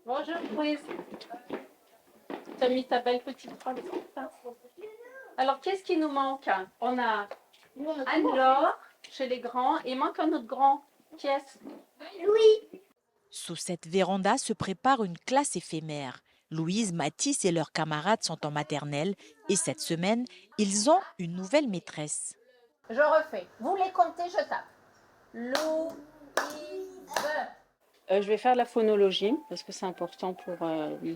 Bonjour, Louise. Tu as mis ta belle petite robe. Alors, qu'est-ce qui nous manque? On a Anne-Laure chez les grands et il manque un autre grand. Qui est-ce? Sous cette véranda se prépare une classe éphémère. Louise, Mathis et leurs camarades sont en maternelle et cette semaine, ils ont une nouvelle maîtresse. Je refais. Vous les comptez, je tape. Louise. Je vais faire de la phonologie parce que c'est important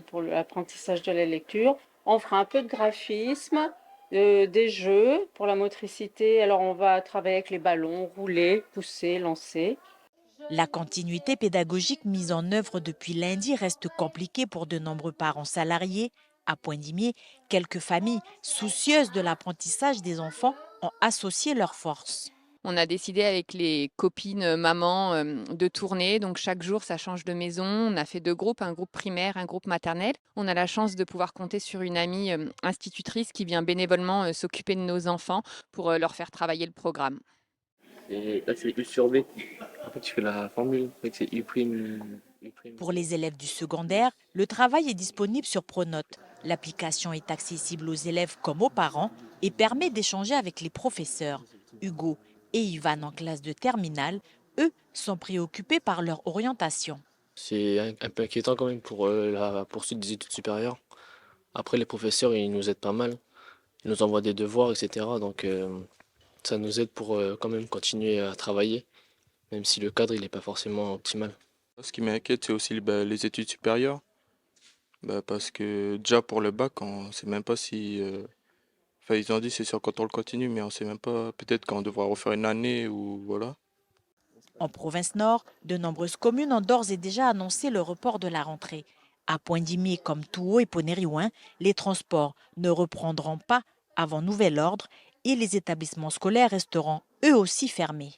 pour l'apprentissage de la lecture. On fera un peu de graphisme, des jeux pour la motricité. Alors on va travailler avec les ballons, rouler, pousser, lancer. La continuité pédagogique mise en œuvre depuis lundi reste compliquée pour de nombreux parents salariés. À Poindimier, quelques familles soucieuses de l'apprentissage des enfants ont associé leurs forces. On a décidé avec les copines mamans de tourner. Donc chaque jour, ça change de maison. On a fait 2 groupes, un groupe primaire, un groupe maternel. On a la chance de pouvoir compter sur une amie institutrice qui vient bénévolement s'occuper de nos enfants pour leur faire travailler le programme. Et là, c'est U sur B. En fait, tu fais la formule. En fait, c'est U prime. U prime. Pour les élèves du secondaire, le travail est disponible sur Pronote. L'application est accessible aux élèves comme aux parents et permet d'échanger avec les professeurs. Hugo et Ivan en classe de terminale, eux, sont préoccupés par leur orientation. C'est un peu inquiétant quand même pour la poursuite des études supérieures. Après, les professeurs, ils nous aident pas mal. Ils nous envoient des devoirs, etc. Donc, ça nous aide pour quand même continuer à travailler, même si le cadre, il n'est pas forcément optimal. Ce qui m'inquiète, c'est aussi les études supérieures. Parce que déjà pour le bac, on ne sait même pas si... Enfin, ils ont dit c'est sûr quand on le continue, mais on ne sait même pas. Peut-être qu'on devra refaire une année ou voilà. En province nord, de nombreuses communes ont d'ores et déjà annoncé le report de la rentrée. À Poindimier comme Touo et Ponériouin, les transports ne reprendront pas avant nouvel ordre et les établissements scolaires resteront eux aussi fermés.